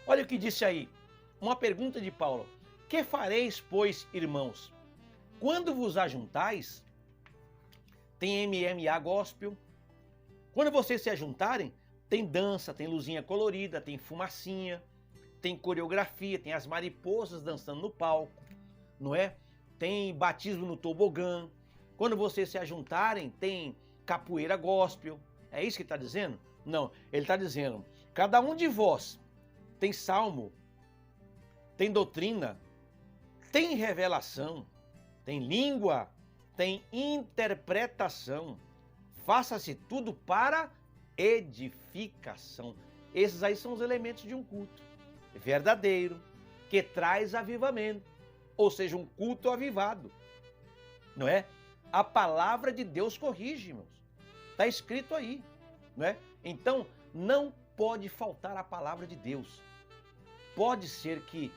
Olha o que disse aí, uma pergunta de Paulo. Que fareis, pois, irmãos? Quando vos ajuntais, tem MMA gospel. Quando vocês se ajuntarem, tem dança, tem luzinha colorida, tem fumacinha, tem coreografia, tem as mariposas dançando no palco, não é? Tem batismo no tobogã. Quando vocês se ajuntarem, tem capoeira gospel. É isso que ele está dizendo? Não, ele está dizendo, cada um de vós tem salmo, tem doutrina, tem revelação, tem língua, tem interpretação. Faça-se tudo para edificação. Esses aí são os elementos de um culto verdadeiro, que traz avivamento, ou seja, um culto avivado, não é? A palavra de Deus corrige, irmãos. Está escrito aí, não é? Então, não pode faltar a palavra de Deus. Pode ser que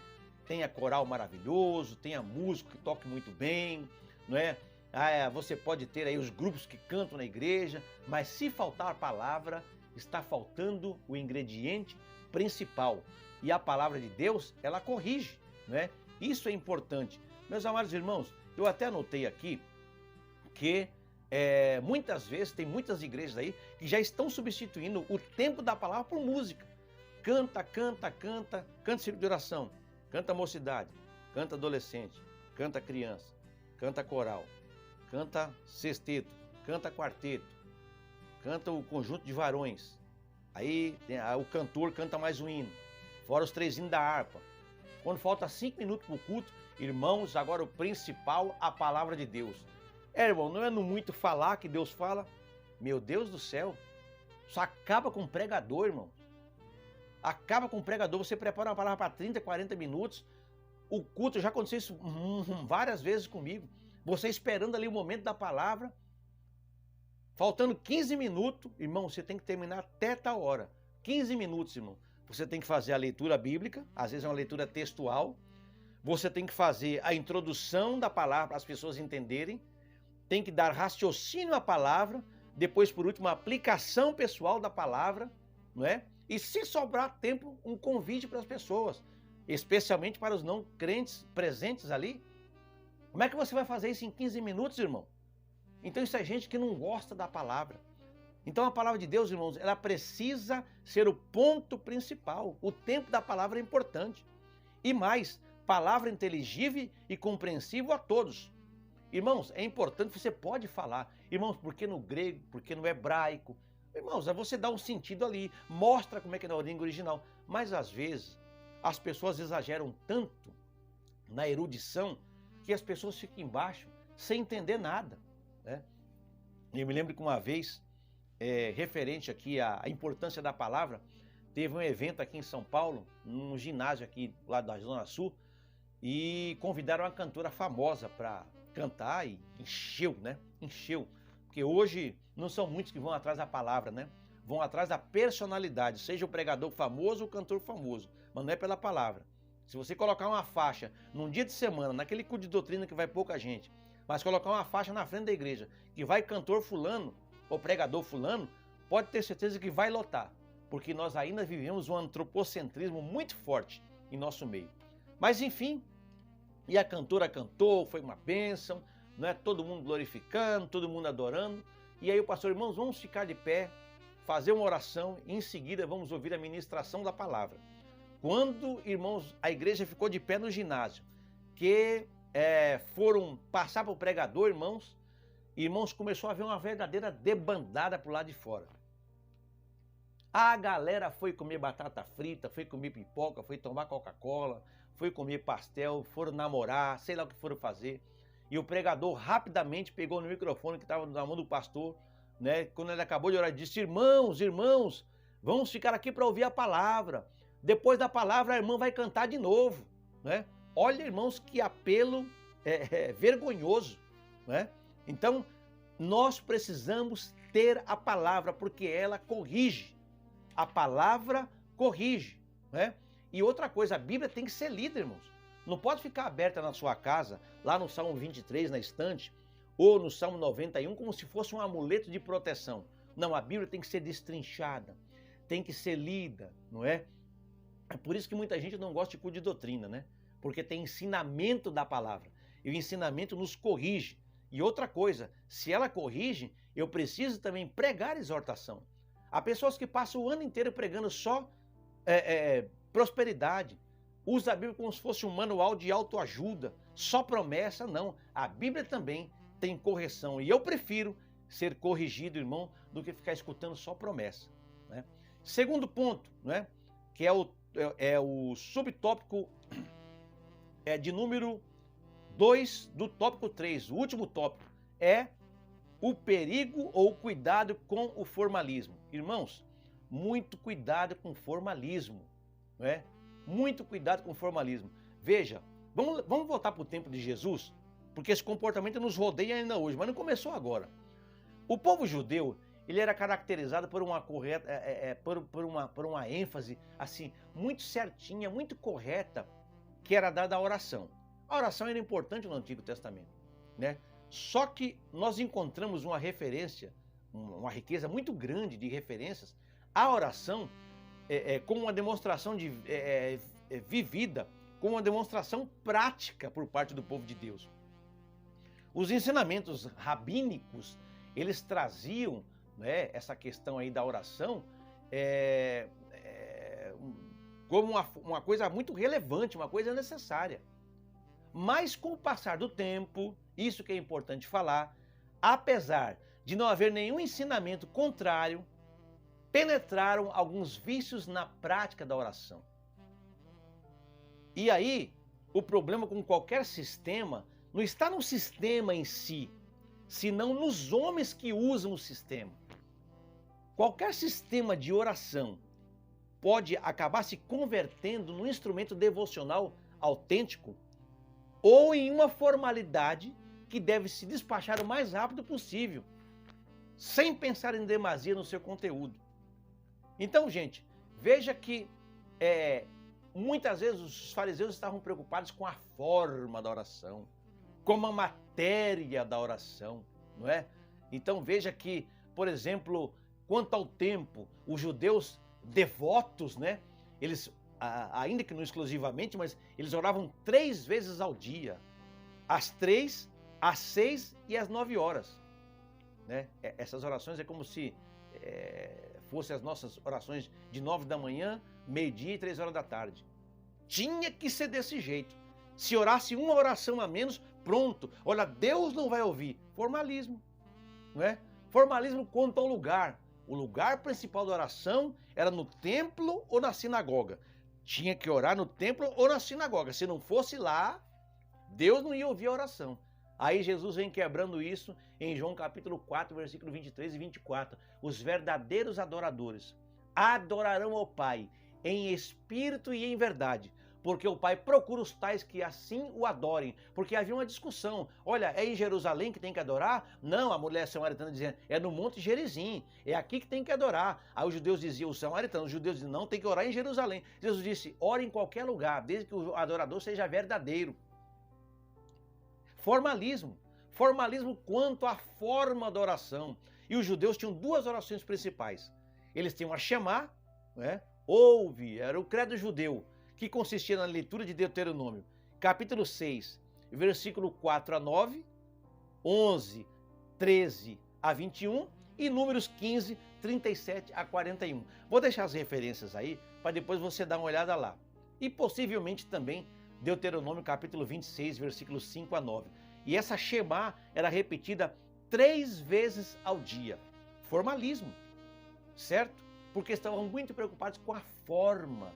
tenha coral maravilhoso, tenha músico que toque muito bem, não é? Você pode ter aí os grupos que cantam na igreja, mas se faltar a palavra, está faltando o ingrediente principal. E a palavra de Deus, ela corrige, não é? Isso é importante. Meus amados irmãos, eu até anotei aqui que muitas vezes tem muitas igrejas aí que já estão substituindo o tempo da palavra por música. Canta, canta, canta, canta círculo de oração, canta mocidade, canta adolescente, canta criança, canta coral, canta sexteto, canta quarteto, canta o conjunto de varões. Aí o cantor canta mais um hino, fora os 3 hinos da harpa. Quando falta 5 minutos para o culto, irmãos, agora o principal, a palavra de Deus. Irmão, não é no muito falar que Deus fala? Meu Deus do céu, isso acaba com o pregador, irmão. Acaba com o pregador, você prepara uma palavra para 30, 40 minutos, o culto, já aconteceu isso várias vezes comigo, você esperando ali o momento da palavra, faltando 15 minutos, irmão, você tem que terminar até tal hora, 15 minutos, irmão, você tem que fazer a leitura bíblica, às vezes é uma leitura textual, você tem que fazer a introdução da palavra para as pessoas entenderem, tem que dar raciocínio à palavra, depois, por último, a aplicação pessoal da palavra, não é? E se sobrar tempo, um convite para as pessoas, especialmente para os não crentes presentes ali. Como é que você vai fazer isso em 15 minutos, irmão? Então isso é gente que não gosta da palavra. Então a palavra de Deus, irmãos, ela precisa ser o ponto principal. O tempo da palavra é importante. E mais, palavra inteligível e compreensível a todos. Irmãos, é importante, você pode falar. Irmãos, por que no grego, por que no hebraico? Irmãos, você dá um sentido ali, mostra como é que é na língua original. Mas às vezes, as pessoas exageram tanto na erudição que as pessoas ficam embaixo sem entender nada, né? Eu me lembro que uma vez, referente aqui à importância da palavra, teve um evento aqui em São Paulo, num ginásio aqui lá da Zona Sul, e convidaram uma cantora famosa para cantar e encheu, né? Encheu. Porque hoje não são muitos que vão atrás da palavra, né? Vão atrás da personalidade, seja o pregador famoso ou o cantor famoso, mas não é pela palavra. Se você colocar uma faixa num dia de semana, naquele culto de doutrina que vai pouca gente, mas colocar uma faixa na frente da igreja que vai cantor fulano ou pregador fulano, pode ter certeza que vai lotar, porque nós ainda vivemos um antropocentrismo muito forte em nosso meio. Mas enfim, e a cantora cantou, foi uma bênção, não é? Todo mundo glorificando, todo mundo adorando. E aí o pastor, irmãos, vamos ficar de pé, fazer uma oração e em seguida vamos ouvir a ministração da palavra. Quando, irmãos, a igreja ficou de pé no ginásio, que foram passar para o pregador, irmãos, começou a haver uma verdadeira debandada para o lado de fora. A galera foi comer batata frita, foi comer pipoca, foi tomar Coca-Cola, foi comer pastel, foram namorar, sei lá o que foram fazer. E o pregador rapidamente pegou no microfone que estava na mão do pastor, né? Quando ele acabou de orar, disse: irmãos, vamos ficar aqui para ouvir a palavra. Depois da palavra, a irmã vai cantar de novo, né? Olha, irmãos, que apelo vergonhoso, né? Então, nós precisamos ter a palavra, porque ela corrige. A palavra corrige. né? E outra coisa, a Bíblia tem que ser lida, irmãos. Não pode ficar aberta na sua casa, lá no Salmo 23, na estante, ou no Salmo 91, como se fosse um amuleto de proteção. Não, a Bíblia tem que ser destrinchada, tem que ser lida, não é? É por isso que muita gente não gosta de culto de doutrina, né? Porque tem ensinamento da palavra. E o ensinamento nos corrige. E outra coisa, se ela corrige, eu preciso também pregar exortação. Há pessoas que passam o ano inteiro pregando só prosperidade. Usa a Bíblia como se fosse um manual de autoajuda. Só promessa, não. A Bíblia também tem correção. E eu prefiro ser corrigido, irmão, do que ficar escutando só promessa, né? Segundo ponto, né? Que é o subtópico de número 2 do tópico 3, o último tópico, é o perigo ou cuidado com o formalismo. Irmãos, muito cuidado com o formalismo, né? Muito cuidado com o formalismo. Veja, vamos voltar para o tempo de Jesus, porque esse comportamento nos rodeia ainda hoje, mas não começou agora. O povo judeu, ele era caracterizado por uma por uma ênfase assim muito certinha, muito correta, que era dada à oração. A oração era importante no Antigo Testamento, né? Só que nós encontramos uma referência, uma riqueza muito grande de referências à oração como uma demonstração vivida, como uma demonstração prática por parte do povo de Deus. Os ensinamentos rabínicos, eles traziam, né, essa questão aí da oração como uma coisa muito relevante, uma coisa necessária. Mas com o passar do tempo, isso que é importante falar, apesar de não haver nenhum ensinamento contrário, penetraram alguns vícios na prática da oração. E aí, o problema com qualquer sistema não está no sistema em si, senão nos homens que usam o sistema. Qualquer sistema de oração pode acabar se convertendo num instrumento devocional autêntico ou em uma formalidade que deve se despachar o mais rápido possível, sem pensar em demasia no seu conteúdo. Então, gente, veja que muitas vezes os fariseus estavam preocupados com a forma da oração, com a matéria da oração, não é? Então veja que, por exemplo, quanto ao tempo, os judeus devotos, né? Eles, ainda que não exclusivamente, mas eles oravam 3 vezes ao dia, às 3, às 6 e às 9 horas, né? Essas orações é como se fossem as nossas orações de 9 da manhã, meio-dia e 3 horas da tarde. Tinha que ser desse jeito. Se orasse uma oração a menos, pronto. Olha, Deus não vai ouvir. Formalismo, não é? Formalismo quanto ao lugar. O lugar principal da oração era no templo ou na sinagoga. Tinha que orar no templo ou na sinagoga. Se não fosse lá, Deus não ia ouvir a oração. Aí Jesus vem quebrando isso em João capítulo 4, versículo 23 e 24. Os verdadeiros adoradores adorarão ao Pai em espírito e em verdade, porque o Pai procura os tais que assim o adorem. Porque havia uma discussão. Olha, é em Jerusalém que tem que adorar? Não, a mulher samaritana dizendo, é no Monte Gerizim, é aqui que tem que adorar. Aí os judeus diziam, os samaritanos, os judeus diziam, não, tem que orar em Jerusalém. Jesus disse, ore em qualquer lugar, desde que o adorador seja verdadeiro. Formalismo. Formalismo quanto à forma da oração. E os judeus tinham 2 orações principais. Eles tinham a Shema, né? Ouve, era o credo judeu, que consistia na leitura de Deuteronômio, capítulo 6, versículo 4 a 9, 11, 13 a 21 e Números 15, 37 a 41. Vou deixar as referências aí, para depois você dar uma olhada lá. E possivelmente também Deuteronômio capítulo 26, versículos 5 a 9. E essa Shema era repetida 3 vezes ao dia. Formalismo, certo? Porque estavam muito preocupados com a forma,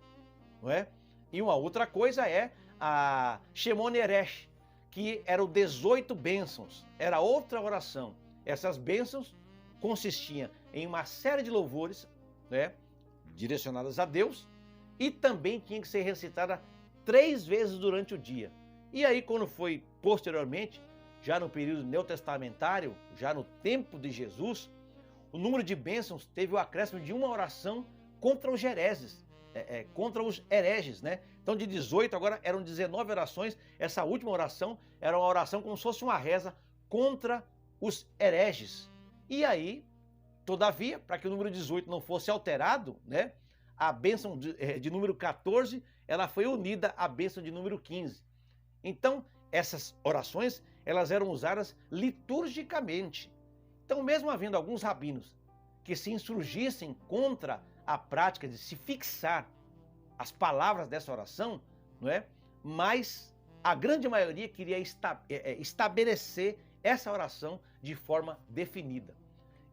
não é? E uma outra coisa é a Shemon Eresh, que eram 18 bênçãos, era outra oração. Essas bênçãos consistiam em uma série de louvores, né, direcionadas a Deus, e também tinha que ser recitada 3 vezes durante o dia. E aí, quando foi posteriormente, já no período neotestamentário, já no tempo de Jesus, o número de bênçãos teve o acréscimo de uma oração contra os hereses. contra os hereges, né? Então de 18 agora eram 19 orações. Essa última oração era uma oração como se fosse uma reza contra os hereges. E aí, todavia, para que o número 18 não fosse alterado, né? A bênção de número 14, ela foi unida à bênção de número 15. Então, essas orações, elas eram usadas liturgicamente. Então, mesmo havendo alguns rabinos que se insurgissem contra a prática de se fixar as palavras dessa oração, não é? Mas a grande maioria queria estabelecer essa oração de forma definida.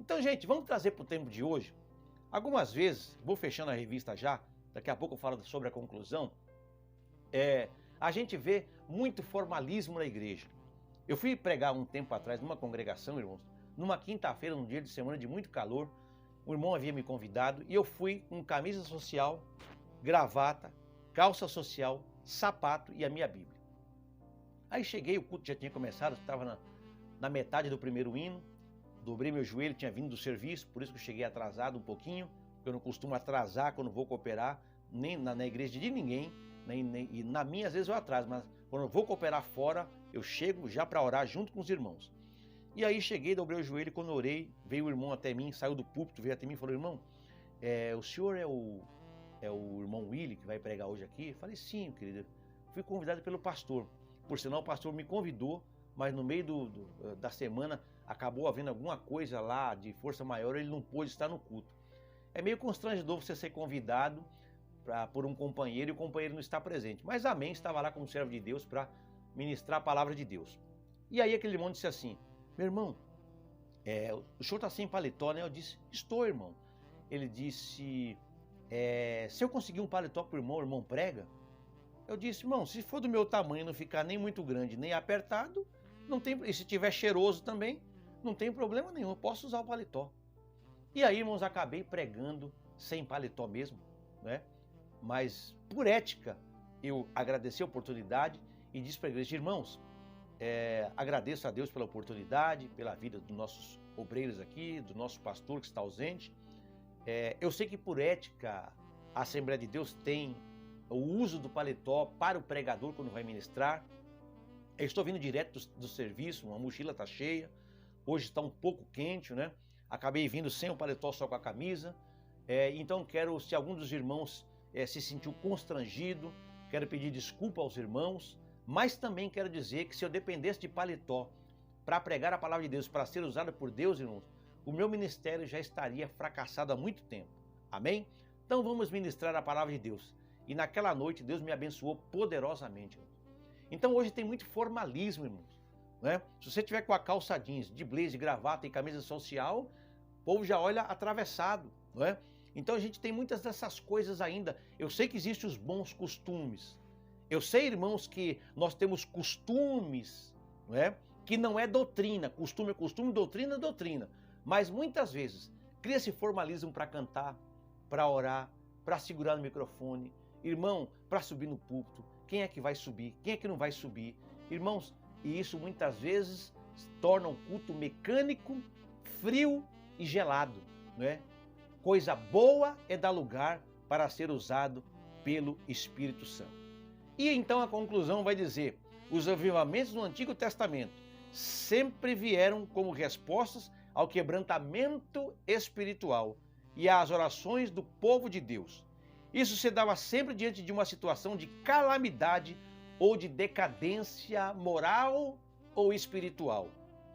Então, gente, vamos trazer para o tempo de hoje. Algumas vezes, vou fechando a revista já, daqui a pouco eu falo sobre a conclusão, a gente vê muito formalismo na igreja. Eu fui pregar um tempo atrás numa congregação, irmãos, numa quinta-feira, num dia de semana de muito calor. O irmão havia me convidado e eu fui com camisa social, gravata, calça social, sapato e a minha Bíblia. Aí cheguei, o culto já tinha começado, estava na metade do primeiro hino, dobrei meu joelho, tinha vindo do serviço, por isso que eu cheguei atrasado um pouquinho, porque eu não costumo atrasar quando vou cooperar, nem na igreja de ninguém, e na minha às vezes eu atraso, mas quando eu vou cooperar fora, eu chego já para orar junto com os irmãos. E aí cheguei, dobrei o joelho, quando orei, veio o irmão até mim, saiu do púlpito, veio até mim e falou: irmão, o senhor é o irmão Willy que vai pregar hoje aqui? Eu falei: sim, querido, fui convidado pelo pastor. Por sinal, o pastor me convidou, mas no meio da semana acabou havendo alguma coisa lá de força maior, ele não pôde estar no culto. É meio constrangedor você ser convidado por um companheiro e o companheiro não estar presente. Mas amém, estava lá como servo de Deus para ministrar a palavra de Deus. E aí aquele irmão disse assim: meu irmão, o senhor está sem paletó, né? Eu disse: estou, irmão. Ele disse: se eu conseguir um paletó para o irmão prega? Eu disse: irmão, se for do meu tamanho, não ficar nem muito grande, nem apertado, não tem, e se tiver cheiroso também, não tem problema nenhum, eu posso usar o paletó. E aí, irmãos, acabei pregando sem paletó mesmo, né? Mas por ética, eu agradeci a oportunidade e disse para a igreja: irmãos, agradeço a Deus pela oportunidade, pela vida dos nossos obreiros aqui, do nosso pastor que está ausente. Eu sei que por ética a Assembleia de Deus tem o uso do paletó para o pregador quando vai ministrar. Eu estou vindo direto do serviço, a mochila está cheia, hoje está um pouco quente, né? Acabei vindo sem o paletó, só com a camisa. Então quero, se algum dos irmãos se sentiu constrangido, quero pedir desculpa aos irmãos, mas também quero dizer que se eu dependesse de paletó para pregar a palavra de Deus, para ser usado por Deus, irmãos, o meu ministério já estaria fracassado há muito tempo. Amém? Então vamos ministrar a palavra de Deus. E naquela noite Deus me abençoou poderosamente. Então hoje tem muito formalismo, irmãos, né? Se você tiver com a calça jeans, de blazer, gravata e camisa social, o povo já olha atravessado, não é? Então a gente tem muitas dessas coisas ainda. Eu sei que existem os bons costumes. Eu sei, irmãos, que nós temos costumes, não é? Que não é doutrina. Costume é costume, doutrina é doutrina. Mas muitas vezes cria-se formalismo para cantar, para orar, para segurar no microfone. Irmão, para subir no púlpito, quem é que vai subir? Quem é que não vai subir? Irmãos, e isso muitas vezes torna um culto mecânico, frio e gelado, não é? Coisa boa é dar lugar para ser usado pelo Espírito Santo. E então a conclusão vai dizer: os avivamentos no Antigo Testamento sempre vieram como respostas ao quebrantamento espiritual e às orações do povo de Deus. Isso se dava sempre diante de uma situação de calamidade ou de decadência moral ou espiritual.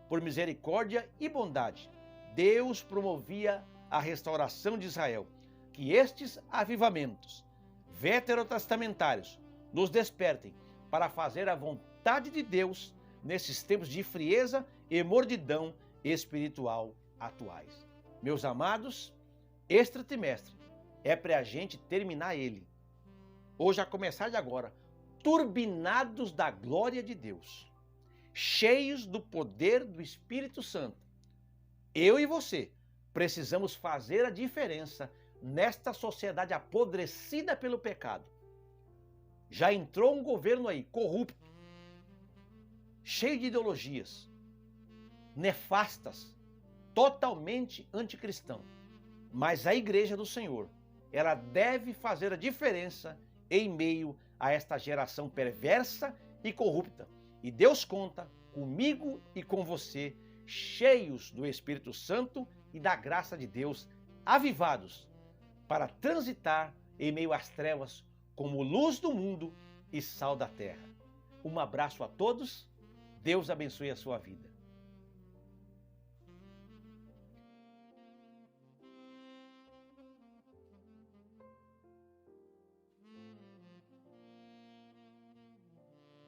Por misericórdia e bondade, Deus promovia a restauração de Israel. Que estes avivamentos veterotestamentários nos despertem para fazer a vontade de Deus nesses tempos de frieza e mordidão espiritual atuais. Meus amados, este trimestre é para a gente terminar ele, ou já começar de agora, turbinados da glória de Deus, cheios do poder do Espírito Santo. Eu e você precisamos fazer a diferença nesta sociedade apodrecida pelo pecado. Já entrou um governo aí, corrupto, cheio de ideologias nefastas, totalmente anticristão. Mas a igreja do Senhor, ela deve fazer a diferença em meio a esta geração perversa e corrupta. E Deus conta comigo e com você, cheios do Espírito Santo e da graça de Deus, avivados para transitar em meio às trevas como luz do mundo e sal da terra. Um abraço a todos, Deus abençoe a sua vida.